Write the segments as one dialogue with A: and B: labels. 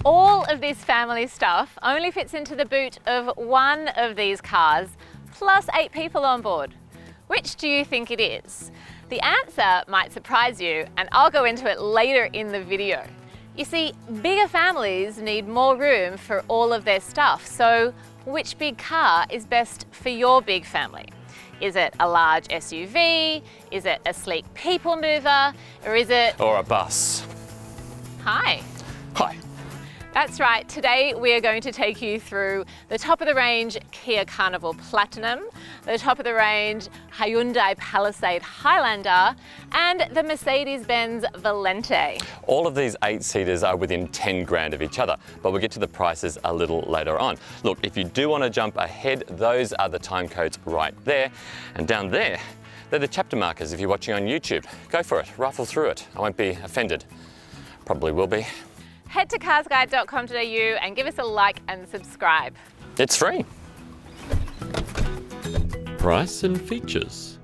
A: All of this family stuff only fits into the boot of one of these cars, plus 8 people on board. Which do you think it is? The answer might surprise you, and I'll go into it later in the video. You see, bigger families need more room for all of their stuff, so which big car is best for your big family? Is it a large SUV? Is it a sleek people mover? Or is it...
B: Or a bus.
A: Hi.
B: Hi.
A: That's right, today we are going to take you through the top of the range Kia Carnival Platinum, the top of the range Hyundai Palisade Highlander, and the Mercedes-Benz Valente.
B: All of these 8-seaters are within 10 grand of each other, but we'll get to the prices a little later on. Look, if you do want to jump ahead, those are the time codes right there, and down there, they're the chapter markers if you're watching on YouTube. Go for it, rifle through it. I won't be offended. Probably will be.
A: Head to carsguide.com.au and give us a like and subscribe.
B: It's free.
C: Price and features.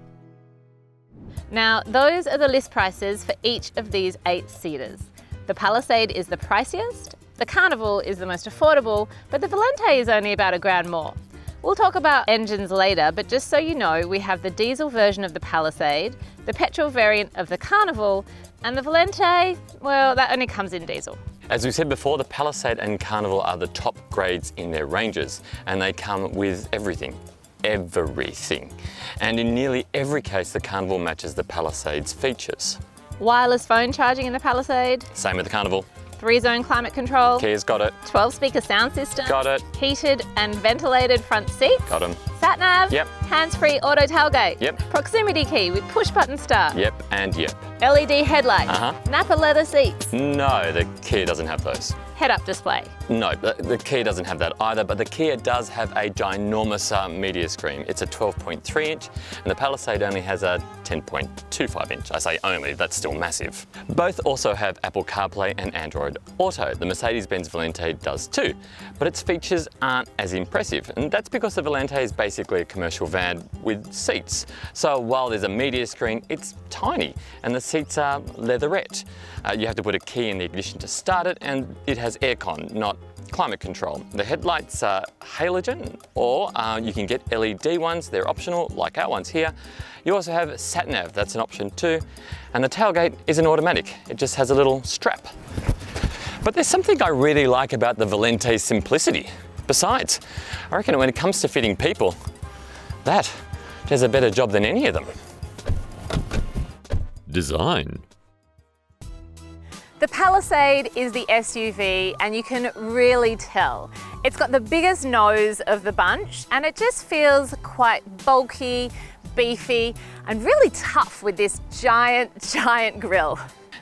A: Now, those are the list prices for each of these 8-seaters. The Palisade is the priciest, the Carnival is the most affordable, but the Valente is only about $1,000 more. We'll talk about engines later, but just so you know, we have the diesel version of the Palisade, the petrol variant of the Carnival, and the Valente, well, that only comes in diesel.
B: As we said before, the Palisade and Carnival are the top grades in their ranges, and they come with everything. Everything. And in nearly every case, the Carnival matches the Palisade's features.
A: Wireless phone charging in the Palisade.
B: Same with the Carnival.
A: 3-zone climate control.
B: Kia's got it.
A: 12-speaker sound system.
B: Got it.
A: Heated and ventilated front seats.
B: Got 'em.
A: Sat-nav.
B: Yep.
A: Hands-free auto tailgate.
B: Yep.
A: Proximity key with push-button start.
B: Yep, and yep.
A: LED headlights.
B: Uh-huh.
A: Napa leather seats.
B: No, the Kia doesn't have those.
A: Head-up display.
B: No, the Kia doesn't have that either, but the Kia does have a ginormous media screen. It's a 12.3 inch, and the Palisade only has a 10.25 inch. I say only, that's still massive. Both also have Apple CarPlay and Android Auto. The Mercedes-Benz Valente does too, but its features aren't as impressive, and that's because the Valente is basically a commercial van with seats. So while there's a media screen, it's tiny, and the seats are leatherette. You have to put a key in the ignition to start it, and it has aircon, not climate control. The headlights are halogen, or you can get LED ones. They're optional, like our ones here. You also have sat-nav, that's an option too. And the tailgate is an automatic. It just has a little strap. But there's something I really like about the Valente's simplicity. Besides, I reckon when it comes to fitting people, that does a better job than any of them.
C: Design.
A: The Palisade is the SUV, and you can really tell. It's got the biggest nose of the bunch, and it just feels quite bulky, beefy, and really tough with this giant grille.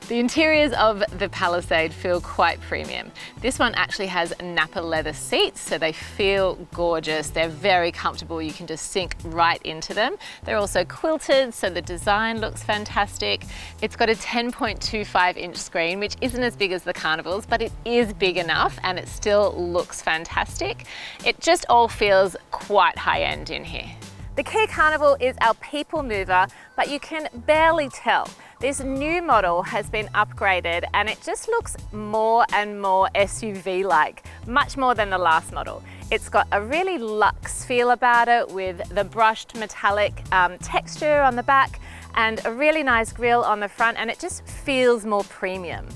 A: The interiors of the Palisade feel quite premium. This one actually has Napa leather seats, so they feel gorgeous. They're very comfortable. You can just sink right into them. They're also quilted, so the design looks fantastic. It's got a 10.25 inch screen, which isn't as big as the Carnival's, but it is big enough and it still looks fantastic. It just all feels quite high end in here. The Kia Carnival is our people mover, but you can barely tell. This new model has been upgraded and it just looks more and more SUV-like, much more than the last model. It's got a really luxe feel about it with the brushed metallic texture on the back and a really nice grille on the front, and it just feels more premium.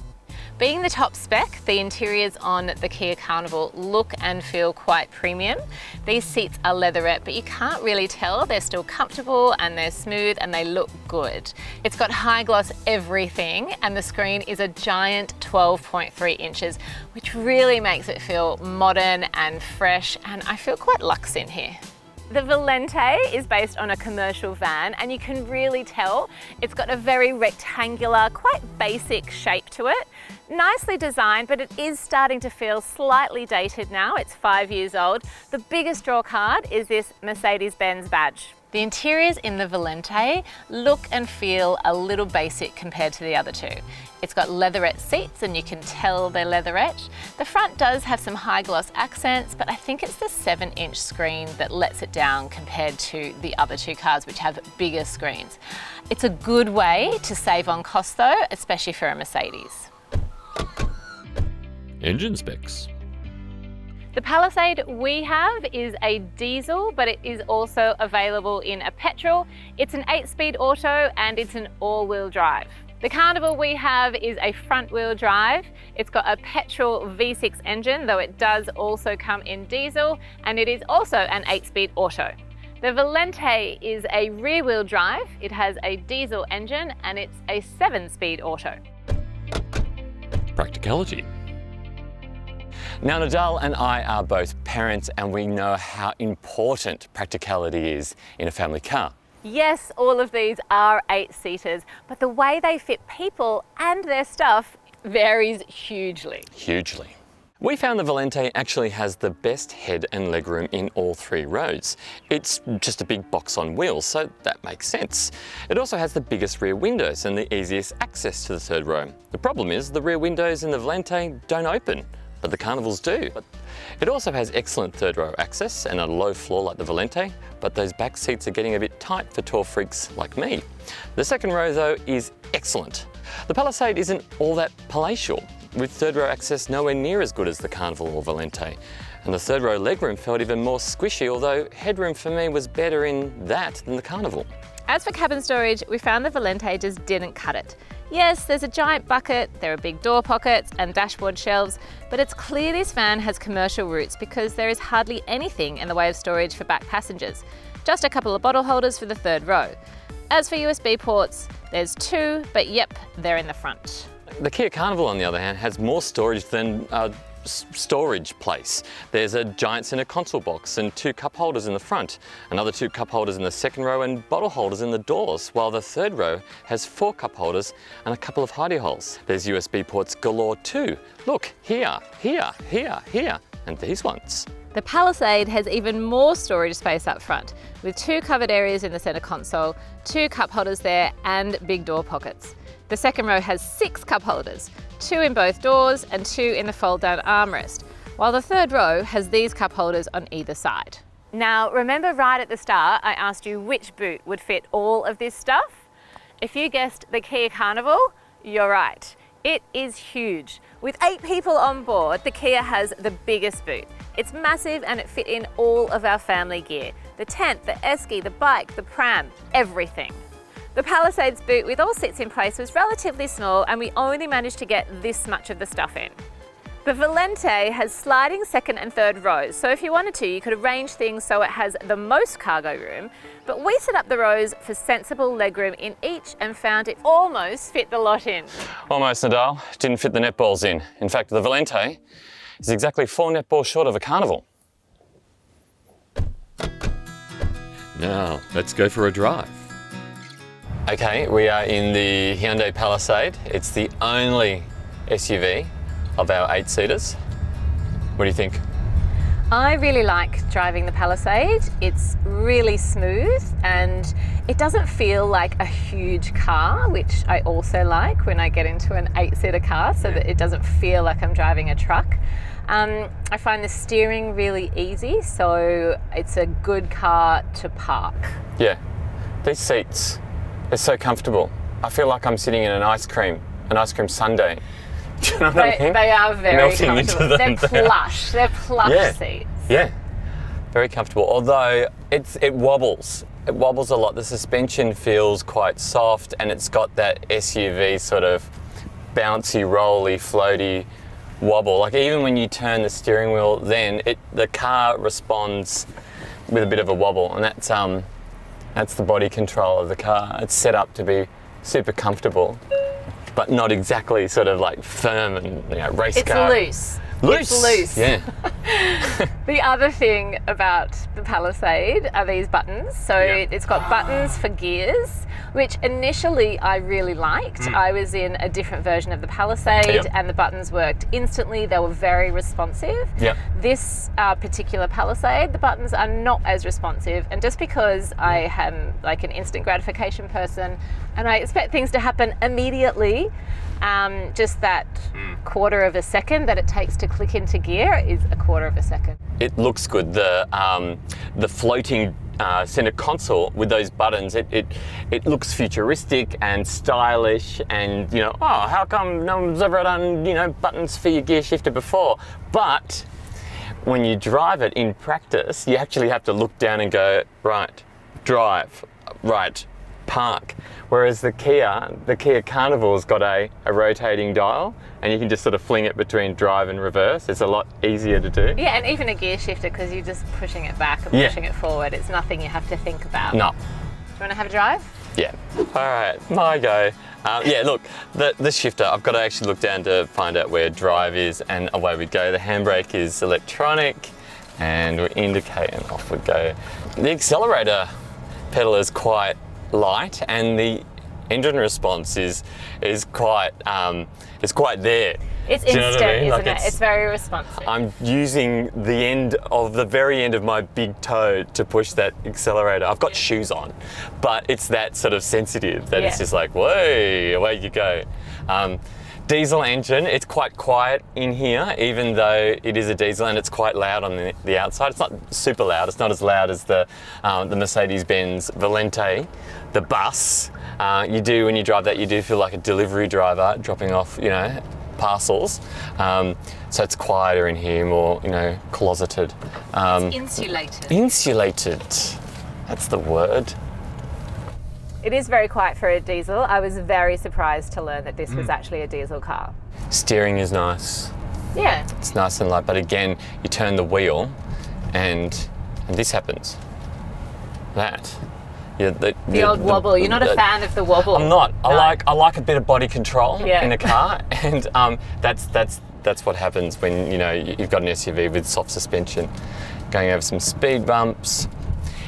A: Being the top spec, the interiors on the Kia Carnival look and feel quite premium. These seats are leatherette, but you can't really tell. They're still comfortable and they're smooth and they look good. It's got high gloss everything, and the screen is a giant 12.3 inches, which really makes it feel modern and fresh, and I feel quite luxe in here. The Valente is based on a commercial van, and you can really tell it's got a very rectangular, quite basic shape to it. Nicely designed, but it is starting to feel slightly dated now. It's 5 years old. The biggest draw card is this Mercedes-Benz badge. The interiors in the Valente look and feel a little basic compared to the other two. It's got leatherette seats, and you can tell they're leatherette. The front does have some high gloss accents, but I think it's the 7-inch screen that lets it down compared to the other two cars, which have bigger screens. It's a good way to save on cost though, especially for a Mercedes.
C: Engine specs.
A: The Palisade we have is a diesel, but it is also available in a petrol. It's an 8-speed auto and it's an all-wheel drive. The Carnival we have is a front-wheel drive. It's got a petrol V6 engine, though it does also come in diesel, and it is also an 8-speed auto. The Valente is a rear-wheel drive. It has a diesel engine and it's a 7-speed auto.
C: Practicality.
B: Now, Nedahl and I are both parents and we know how important practicality is in a family car.
A: Yes, all of these are 8-seaters, but the way they fit people and their stuff varies hugely.
B: Hugely. We found the Valente actually has the best head and legroom in all 3 rows. It's just a big box on wheels, so that makes sense. It also has the biggest rear windows and the easiest access to the 3rd row. The problem is the rear windows in the Valente don't open, but the Carnivals do. It also has excellent 3rd row access and a low floor like the Valente, but those back seats are getting a bit tight for tall freaks like me. The 2nd row though is excellent. The Palisade isn't all that palatial, with 3rd row access nowhere near as good as the Carnival or Valente. And the 3rd row legroom felt even more squishy, although headroom for me was better in that than the Carnival.
A: As for cabin storage, we found the Valente just didn't cut it. Yes, there's a giant bucket, there are big door pockets and dashboard shelves, but it's clear this van has commercial roots because there is hardly anything in the way of storage for back passengers. Just a couple of bottle holders for the 3rd row. As for USB ports, there's 2, but yep, they're in the front.
B: The Kia Carnival, on the other hand, has more storage than storage place. There's a giant center console box and 2 cup holders in the front, another 2 cup holders in the 2nd row and bottle holders in the doors, while the 3rd row has 4 cup holders and a couple of hidey holes. There's USB ports galore too. Look, here, here, here, here, and these ones.
A: The Palisade has even more storage space up front, with 2 covered areas in the center console, 2 cup holders there and big door pockets. The 2nd row has 6 cup holders, 2 in both doors and 2 in the fold-down armrest, while the 3rd row has these cup holders on either side. Now, remember right at the start, I asked you which boot would fit all of this stuff? If you guessed the Kia Carnival, you're right. It is huge. With 8 people on board, the Kia has the biggest boot. It's massive and it fit in all of our family gear. The tent, the esky, the bike, the pram, everything. The Palisade's boot with all seats in place was relatively small and we only managed to get this much of the stuff in. The Valente has sliding 2nd and 3rd rows, so if you wanted to, you could arrange things so it has the most cargo room, but we set up the rows for sensible legroom in each and found it almost fit the lot in.
B: Almost, Nedahl. Didn't fit the netballs in. In fact, the Valente is exactly 4 netballs short of a Carnival.
C: Now, let's go for a drive.
B: Okay, we are in the Hyundai Palisade. It's the only SUV of our 8-seaters. What do you think?
A: I really like driving the Palisade. It's really smooth and it doesn't feel like a huge car, which I also like when I get into an 8-seater car, so that it doesn't feel like I'm driving a truck. I find the steering really easy, so it's a good car to park.
B: Yeah, these seats, they're so comfortable. I feel like I'm sitting in an ice cream sundae. Do you know what I mean?
A: They are very
B: Melting
A: comfortable.
B: into them.
A: They're plush. They're plush seats.
B: Yeah, very comfortable. Although it wobbles. It wobbles a lot. The suspension feels quite soft and it's got that SUV sort of bouncy, rolly, floaty wobble. Like even when you turn the steering wheel, then the car responds with a bit of a wobble, and that's the body control of the car. It's set up to be super comfortable, but not exactly sort of like firm and race car.
A: It's loose. It's loose.
B: Yeah.
A: The other thing about the Palisade are these buttons. So it's got buttons for gears, which initially I really liked. I was in a different version of the Palisade and the buttons worked instantly. They were very responsive. This particular Palisade, the buttons are not as responsive, and just because I am like an instant gratification person and I expect things to happen immediately, easy. Just that quarter of a second that it takes to click into gear is a quarter of a second.
B: It looks good. The floating center console with those buttons, it looks futuristic and stylish, and you know, oh, how come no one's ever done, you know, buttons for your gear shifter before? But when you drive it in practice, you actually have to look down and go, right, drive, right, park. Whereas the Kia Carnival's got a rotating dial, and you can just sort of fling it between drive and reverse. It's a lot easier to do.
A: Yeah, and even a gear shifter, because you're just pushing it back and pushing it forward. It's nothing you have to think about.
B: No.
A: Do you want to have a drive?
B: Yeah. All right, my go. Yeah, look, the shifter, I've got to actually look down to find out where drive is, and away we go. The handbrake is electronic, and we indicate, and off we go. The accelerator pedal is quite light, and the engine response is quite there.
A: It's
B: Do you know
A: instant,
B: what I mean?
A: isn't it? It's very responsive.
B: I'm using the very end of my big toe to push that accelerator. I've got shoes on, but it's that sort of sensitive that it's just like, whoa, away you go. Diesel engine, it's quite quiet in here, even though it is a diesel, and it's quite loud on the outside. It's not super loud. It's not as loud as the Mercedes-Benz Valente, the bus. When you drive that, you do feel like a delivery driver dropping off, you know, parcels. So it's quieter in here, more, you know, closeted.
A: It's insulated.
B: Insulated. That's the word.
A: It is very quiet for a diesel. I was very surprised to learn that this was actually a diesel car.
B: Steering is nice.
A: Yeah.
B: It's nice and light, but again, you turn the wheel and this happens. That. Yeah,
A: the old wobble. You're not a fan of the wobble.
B: I'm not.
A: No.
B: I like a bit of body control in a car, and that's what happens when, you know, you've got an SUV with soft suspension, going over some speed bumps.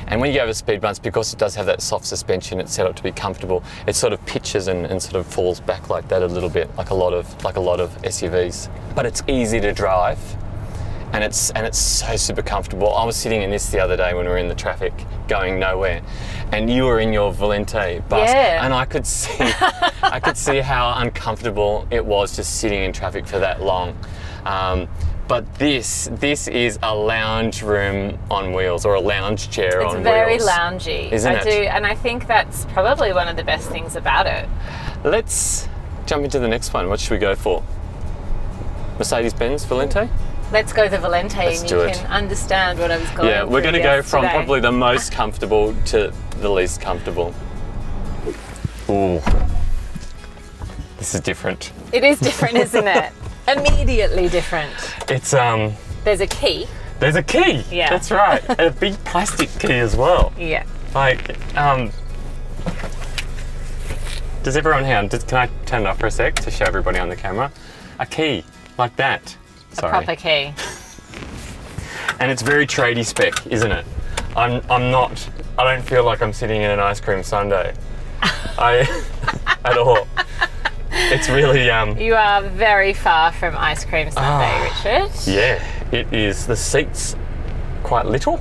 B: And when you go over speed bumps, because it does have that soft suspension, it's set up to be comfortable. It sort of pitches and sort of falls back like that a little bit, like a lot of SUVs. But it's easy to drive, and it's so super comfortable. I was sitting in this the other day when we were in the traffic, going nowhere, and you were in your Valente bus, and I could see how uncomfortable it was just sitting in traffic for that long. But this is a lounge room on wheels, or a lounge chair on wheels.
A: It's very loungy.
B: Isn't it?
A: I do, and I think that's probably one of the best things about it.
B: Let's jump into the next one. What should we go for? Mercedes-Benz Valente?
A: Let's go the Valente,
B: Let's
A: and
B: do
A: you
B: it.
A: can understand what I was going
B: Yeah, we're going to go from
A: yesterday.
B: probably the most comfortable to the least comfortable. Ooh. This is different.
A: It is different, isn't it? Immediately different.
B: It's
A: There's a key.
B: There's a key.
A: Yeah.
B: That's right. And a big plastic key as well.
A: Yeah.
B: Like, does everyone can I turn it off for a sec to show everybody on the camera? A key like that. Sorry.
A: A proper key.
B: And it's very tradie spec, isn't it? I don't feel like I'm sitting in an ice cream sundae. At all. It's really
A: You are very far from ice cream sundae, Richard.
B: Yeah, it is. The seats quite little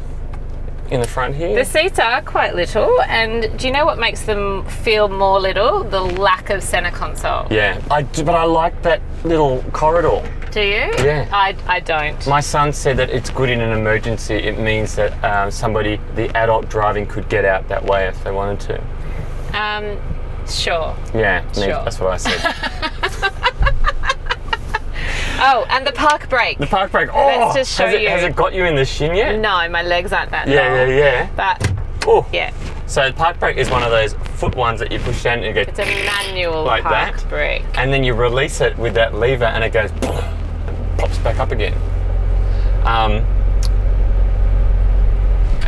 B: in the front here.
A: The seats are quite little, and do you know what makes them feel more little? The lack of center console.
B: Yeah, but I like that little corridor.
A: Do you?
B: Yeah.
A: I don't.
B: My son said that it's good in an emergency. It means that the adult driving could get out that way if they wanted to.
A: Sure.
B: Yeah,
A: Sure.
B: That's what I said.
A: Oh, and the park brake.
B: The park brake. Oh,
A: Let's just show you.
B: Has it got you in the shin yet?
A: No, my legs aren't that long.
B: Yeah.
A: But,
B: Oh.
A: yeah.
B: So the park brake is one of those foot ones that you push down and you go
A: It's a manual
B: like
A: park
B: that.
A: brake.
B: And then you release it with that lever and it goes, pops back up again.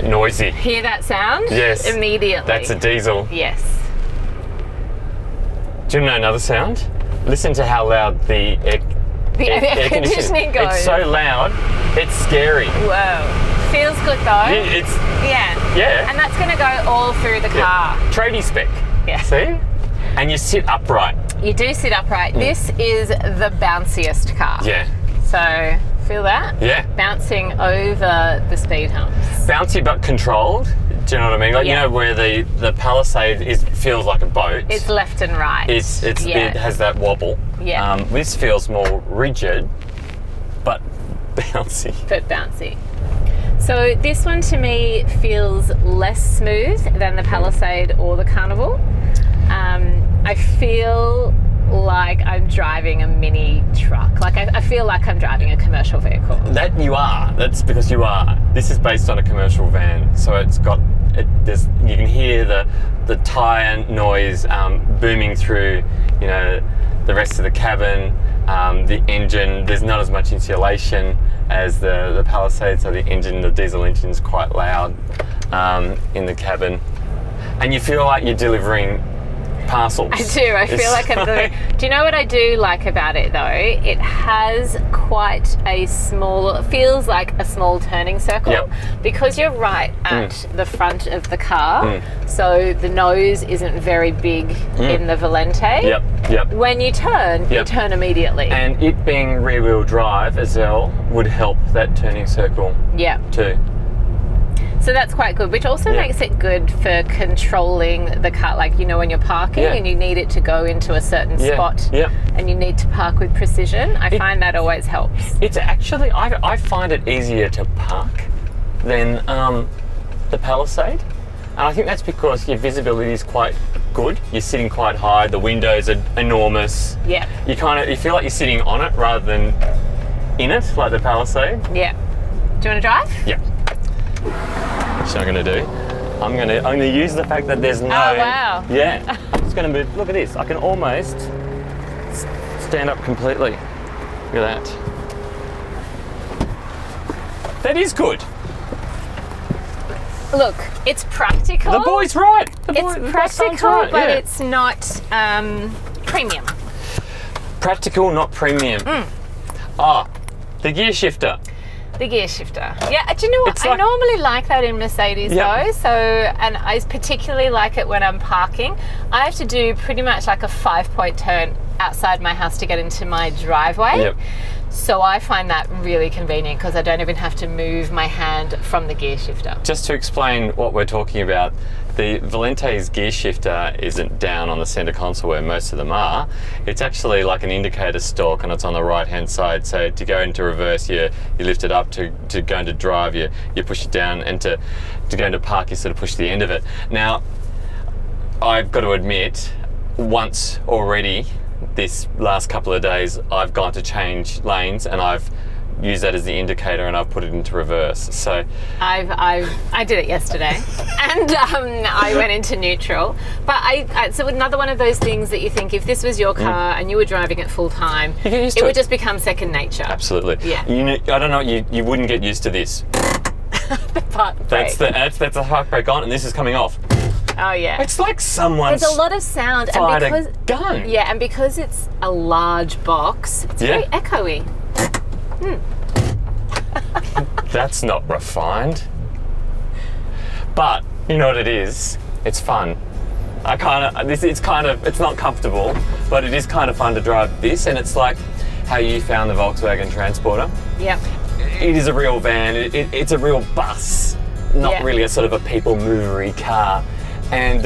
B: Noisy.
A: Hear that sound?
B: Yes.
A: Immediately.
B: That's a diesel.
A: Yes.
B: Do you know another sound? Listen to how loud the air
A: conditioning goes.
B: It's so loud, it's scary.
A: Whoa. Feels good though.
B: Yeah.
A: And that's going to go all through the car.
B: Tradie spec.
A: Yeah.
B: See? And you sit upright.
A: You do sit upright. This is the bounciest car.
B: Yeah.
A: So, feel that?
B: Yeah.
A: Bouncing over the speed humps.
B: Bouncy but controlled. Do you know what I mean? Like,
A: Yeah.
B: you know where the Palisade feels like a boat.
A: It's left and right.
B: It has that wobble.
A: Yeah.
B: This feels more rigid, but bouncy.
A: But bouncy. So this one to me feels less smooth than the Palisade or the Carnival. I feel like I'm driving a mini truck. Like I feel like I'm driving a commercial vehicle.
B: That you are. That's because you are. This is based on a commercial van, so it's got. You can hear the tyre noise booming through. You know, the rest of the cabin. The engine. There's not as much insulation as the Palisade, so the diesel engine is quite loud in the cabin, and you feel like you're delivering parcels.
A: I do. I feel like I'm doing. Do you know what I do like about it though? It has quite a small. It feels like a small turning circle.
B: Yep.
A: Because you're right at the front of the car, so the nose isn't very big in the Valente.
B: Yep.
A: When you turn, you turn immediately.
B: And it being rear-wheel drive as well would help that turning circle too.
A: So that's quite good, which also makes it good for controlling the car. Like, you know, when you're parking and you need it to go into a certain spot and you need to park with precision, I find that always helps.
B: It's actually, I find it easier to park than the Palisade. And I think that's because your visibility is quite good. You're sitting quite high, the windows are enormous.
A: Yeah.
B: You feel like you're sitting on it rather than in it, like the Palisade.
A: Yeah. Do you want to drive?
B: Yeah. So I'm going to do. I'm going to use the fact that there's no.
A: Oh wow.
B: Yeah. I'm just going to move. Look at this. I can almost stand up completely. Look at that. That is good.
A: Look, it's practical.
B: The boy's right.
A: It's practical,
B: right,
A: but it's not premium.
B: Practical, not premium. The gear shifter.
A: The gear shifter. Yeah, do you know what?
B: It's
A: I normally like that in Mercedes though. So, and I particularly like it when I'm parking. I have to do pretty much like a 5-point turn outside my house to get into my driveway.
B: Yep.
A: So I find that really convenient because I don't even have to move my hand from the gear shifter.
B: Just to explain what we're talking about, the Valente's gear shifter isn't down on the center console where most of them are. It's actually like an indicator stalk and it's on the right hand side. So to go into reverse, you lift it up. To go into drive, you push it down, and to go into park, you sort of push the end of it. Now, I've got to admit, once already this last couple of days, I've gone to change lanes and I've used that as the indicator and I've put it into reverse. So
A: I did it yesterday and I went into neutral. But so another one of those things that you think if this was your car and you were driving it full time, it would just become second nature.
B: Absolutely.
A: Yeah.
B: I don't know, you wouldn't get used to this.
A: The park brake.
B: That's the park brake on and this is coming off.
A: Oh yeah.
B: It's like someone's
A: There's a lot of sound
B: fired
A: and because
B: a gun.
A: Yeah, and because it's a large box, it's very echoey.
B: That's not refined. But you know what it is? It's fun. It's not comfortable, but it is kind of fun to drive this, and it's like how you found the Volkswagen Transporter.
A: Yep.
B: It is a real van. It's a real bus, not really a sort of a people movery car, and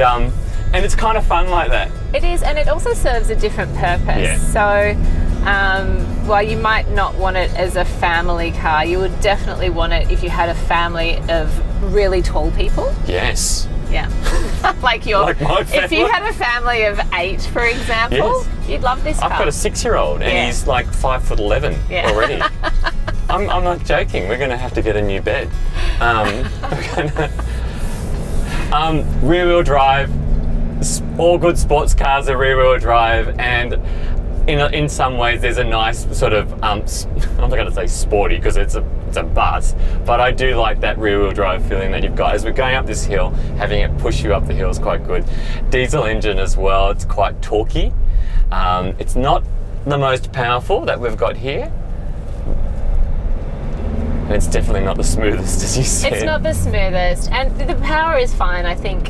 B: it's kind of fun like that.
A: It is, and it also serves a different purpose.
B: Yeah.
A: So, while you might not want it as a family car, you would definitely want it if you had a family of really tall people.
B: Yes.
A: Yeah. like
B: my family.
A: If you had a family of 8, for example, you'd love this car.
B: I've got a 6-year-old and he's like 5'11" already. I'm not joking. We're going to have to get a new bed. Rear-wheel drive. All good sports cars are rear-wheel drive, and in some ways there's a nice sort of I'm not going to say sporty because it's a bus, but I do like that rear-wheel drive feeling that you've got as we're going up this hill. Having it push you up the hill is quite good. Diesel engine as well. It's quite torquey. It's not the most powerful that we've got here. And it's definitely not the smoothest, as you said.
A: It's not the smoothest, and the power is fine. I think.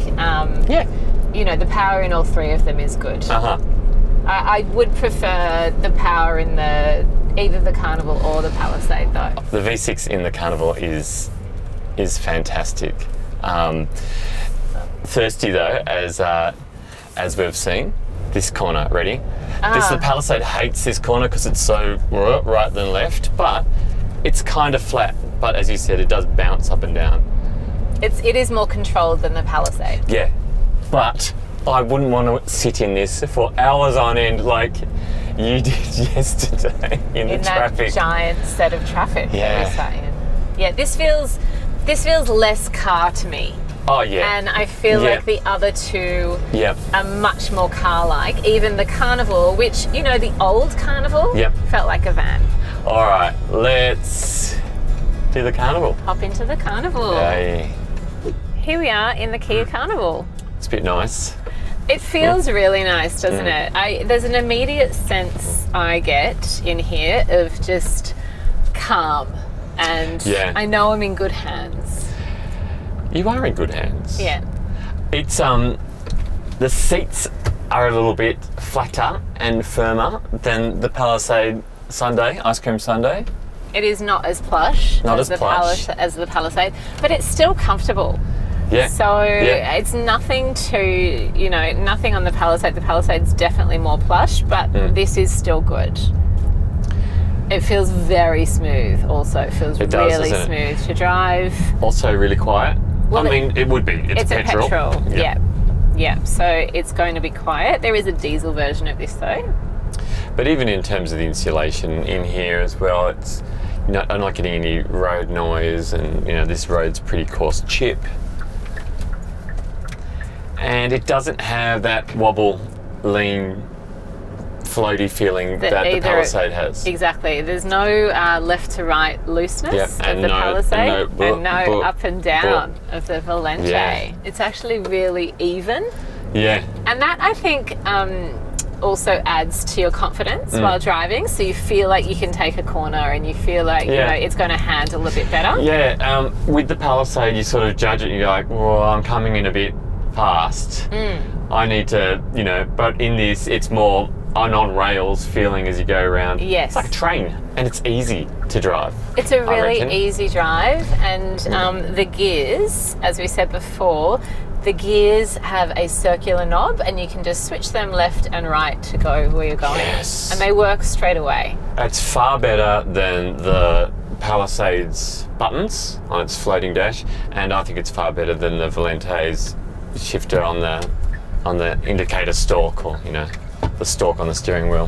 A: You know, the power in all 3 of them is good. I would prefer the power in either the Carnival or the Palisade, though.
B: The V6 in the Carnival is fantastic. Thirsty though, as we've seen. This corner, ready? The Palisade hates this corner because it's so right than left, but it's kind of flat. But as you said, it does bounce up and down.
A: It is more controlled than the Palisade.
B: Yeah, but I wouldn't want to sit in this for hours on end like you did yesterday in the traffic.
A: That giant set of traffic that we sat in. Yeah, this feels less car to me.
B: Oh yeah.
A: And I feel like the other two are much more car-like. Even the Carnival, which, you know, the old Carnival felt like a van.
B: All right, let's do the Carnival.
A: Hop into the Carnival.
B: Yay.
A: Here we are in the Kia Carnival.
B: It's a bit nice.
A: It feels really nice, doesn't it? There's an immediate sense I get in here of just calm, and I know I'm in good hands.
B: You are in good hands.
A: Yeah.
B: It's the seats are a little bit flatter and firmer than the Palisade Sundae, ice cream sundae.
A: It is not as plush as the Palisade, but it's still comfortable.
B: Yeah.
A: So it's nothing nothing on the Palisade. The Palisade's definitely more plush, but this is still good. It feels very smooth also. It feels really smooth to drive.
B: Also really quiet.
A: Well,
B: I mean, it would be. It's
A: a petrol. Yeah. So it's going to be quiet. There is a diesel version of this though.
B: But even in terms of the insulation in here as well, it's I'm not getting any road noise, and this road's pretty coarse chip. And it doesn't have that wobble, lean, floaty feeling that the Palisade has.
A: Exactly. There's no left to right looseness of the Palisade, and no up and down of the Valente. Yeah. It's actually really even.
B: Yeah.
A: And that, I think, also adds to your confidence while driving, so you feel like you can take a corner and you feel like it's going to handle a bit better.
B: Yeah. With the Palisade, you sort of judge it and you're like, well, I'm coming in a bit fast. I need to, but in this, it's more on rails feeling as you go around.
A: Yes.
B: It's like a train, and it's easy to drive.
A: It's a really easy drive, and the gears, as we said before, the gears have a circular knob, and you can just switch them left and right to go where you're going.
B: Yes.
A: And they work straight away.
B: It's far better than the Palisade's buttons on its floating dash, and I think it's far better than the Valente's shifter on the indicator stalk, or the stalk on the steering wheel.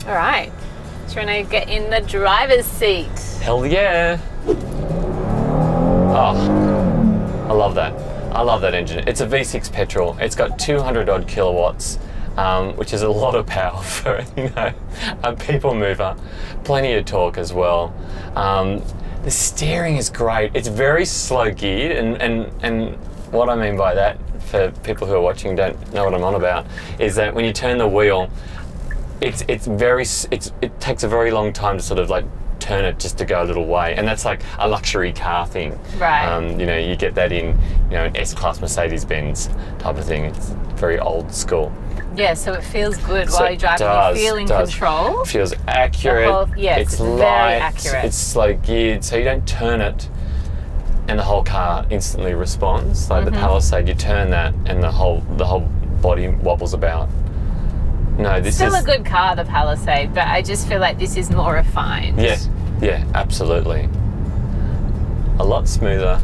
A: All right, so we're going to get in the driver's seat.
B: Hell yeah! Oh, I love that. I love that engine. It's a V6 petrol. It's got 200 odd kilowatts, which is a lot of power for a people mover. Plenty of torque as well. The steering is great. It's very slow geared, and what I mean by that, for people who are watching don't know what I'm on about, is that when you turn the wheel, it takes a very long time to sort of like turn it just to go a little way, and that's like a luxury car thing.
A: Right.
B: You get that in an S-Class Mercedes-Benz type of thing. It's very old school.
A: Yeah, so it feels good while you're driving. You feel in control.
B: It feels accurate.
A: It's light, very accurate.
B: It's slow geared, so you don't turn it and the whole car instantly responds. Like the Palisade, you turn that and the whole body wobbles about. No, this is
A: still a good car, the Palisade, but I just feel like this is more refined.
B: Yeah, absolutely. A lot smoother,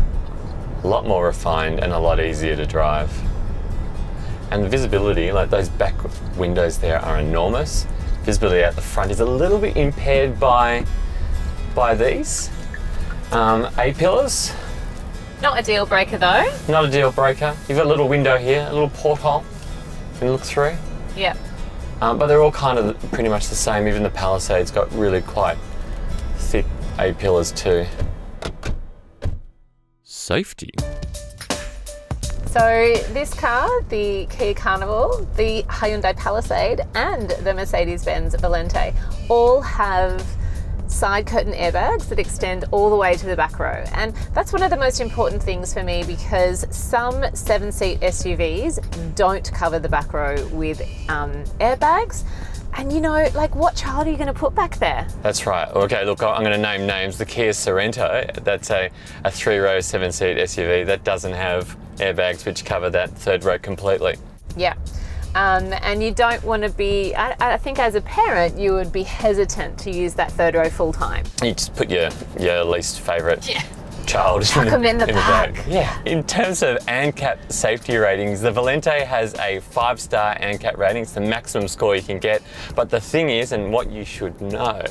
B: a lot more refined, and a lot easier to drive. And the visibility, like those back windows there, are enormous. Visibility out the front is a little bit impaired by these A-pillars.
A: Not a deal breaker though.
B: Not a deal breaker. You've got a little window here, a little porthole you can look through.
A: Yep.
B: But they're all kind of pretty much the same. Even the Palisade's got really quite thick A-pillars too.
C: Safety.
A: So this car, the Kia Carnival, the Hyundai Palisade, and the Mercedes-Benz Valente all have side curtain airbags that extend all the way to the back row, and that's one of the most important things for me, because some 7-seat SUVs don't cover the back row with airbags, And you know, like, what child are you going to put back there?
B: That's right. Okay, look, I'm going to name names. The Kia Sorento, that's a 3-row, 7-seat SUV that doesn't have airbags which cover that third row completely.
A: Yeah. And you don't want to be, I think as a parent, you would be hesitant to use that third row full time.
B: You just put your least favourite child
A: Chuck them in the back.
B: Yeah. In terms of ANCAP safety ratings, the Valente has a 5-star ANCAP rating. It's the maximum score you can get. But the thing is, and what you should know,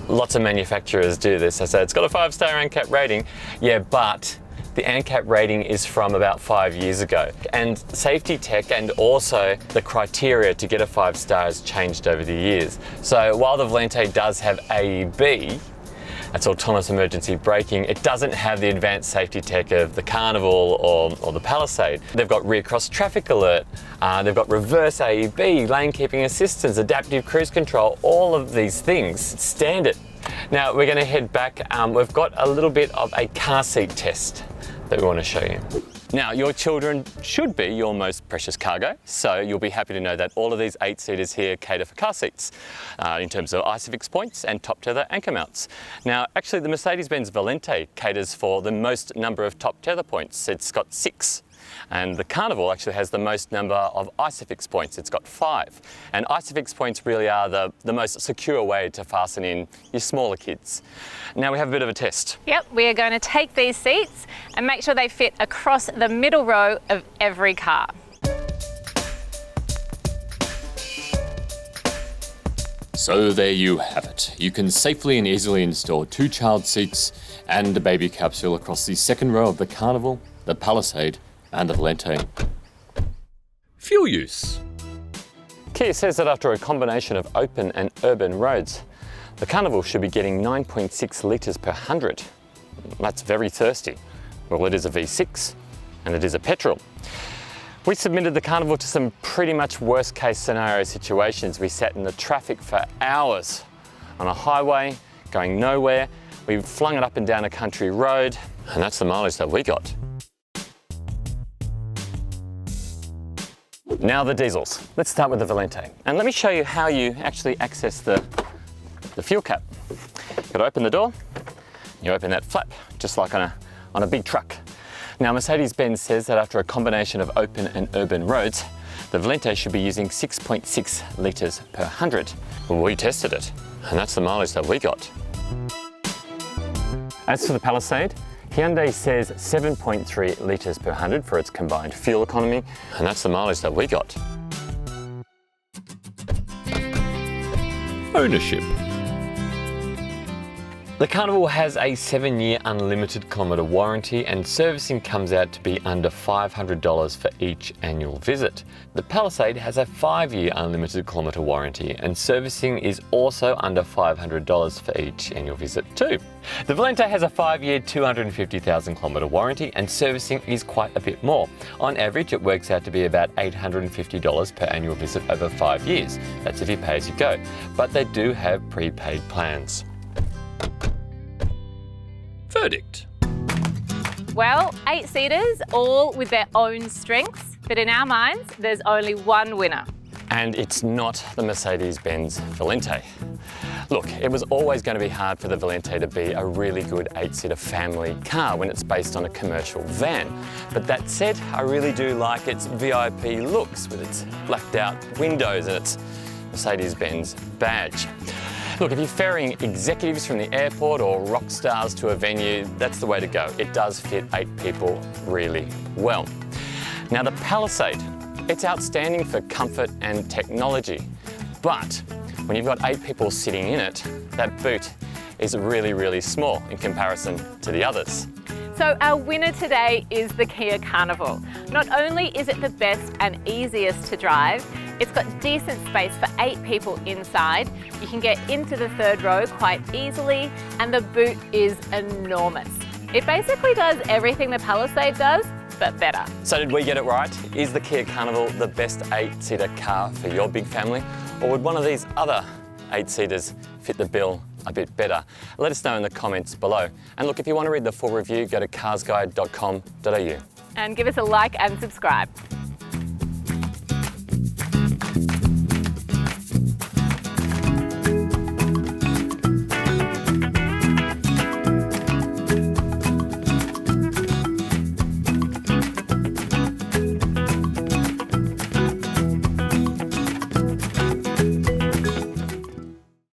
B: lots of manufacturers do this. They say it's got a 5-star ANCAP rating. Yeah, but the ANCAP rating is from about 5 years ago. And safety tech and also the criteria to get a 5-star has changed over the years. So while the Valente does have AEB, that's autonomous emergency braking, it doesn't have the advanced safety tech of the Carnival or the Palisade. They've got rear cross traffic alert, they've got reverse AEB, lane keeping assistance, adaptive cruise control, all of these things. It's standard. Now we're going to head back. We've got a little bit of a car seat test that we want to show you. Now, your children should be your most precious cargo, so you'll be happy to know that all of these 8-seaters here cater for car seats in terms of ISOFIX points and top tether anchor mounts. Now, actually, the Mercedes-Benz Valente caters for the most number of top tether points. It's got 6. And the Carnival actually has the most number of ISOFIX points. It's got 5. And ISOFIX points really are the most secure way to fasten in your smaller kids. Now we have a bit of a test.
A: Yep, we are going to take these seats and make sure they fit across the middle row of every car.
C: So there you have it. You can safely and easily install 2 child seats and a baby capsule across the second row of the Carnival, the Palisade, and the Valente. Fuel use.
B: Kia says that after a combination of open and urban roads, the Carnival should be getting 9.6 litres per 100. That's very thirsty. Well, it is a V6 and it is a petrol. We submitted the Carnival to some pretty much worst case scenario situations. We sat in the traffic for hours on a highway, going nowhere. We flung it up and down a country road, and that's the mileage that we got. Now the diesels. Let's start with the Valente. And let me show you how you actually access the fuel cap. You've got to open the door, you open that flap, just like on a big truck. Now Mercedes-Benz says that after a combination of open and urban roads, the Valente should be using 6.6 litres per 100. Well, we tested it, and that's the mileage that we got. As for the Palisade, Hyundai says 7.3 litres per 100 for its combined fuel economy, and that's the mileage that we got.
C: Ownership.
B: The Carnival has a 7-year unlimited kilometre warranty, and servicing comes out to be under $500 for each annual visit. The Palisade has a 5-year unlimited kilometre warranty, and servicing is also under $500 for each annual visit too. The Valente has a 5-year 250,000 kilometre warranty, and servicing is quite a bit more. On average, it works out to be about $850 per annual visit over 5 years. That's if you pay as you go, but they do have prepaid plans.
C: Verdict.
A: Well, 8-seaters, all with their own strengths, but in our minds, there's only one winner.
B: And it's not the Mercedes-Benz Valente. Look, it was always going to be hard for the Valente to be a really good 8-seater family car when it's based on a commercial van. But that said, I really do like its VIP looks with its blacked out windows and its Mercedes-Benz badge. Look, if you're ferrying executives from the airport or rock stars to a venue, that's the way to go. It does fit 8 people really well. Now the Palisade, it's outstanding for comfort and technology, but when you've got 8 people sitting in it, that boot is really, really small in comparison to the others.
A: So our winner today is the Kia Carnival. Not only is it the best and easiest to drive, it's got decent space for 8 people inside. You can get into the third row quite easily, and the boot is enormous. It basically does everything the Palisade does, but better.
B: So did we get it right? Is the Kia Carnival the best 8-seater car for your big family? Or would one of these other 8-seaters fit the bill a bit better? Let us know in the comments below. And look, if you want to read the full review, go to carsguide.com.au.
A: And give us a like and subscribe.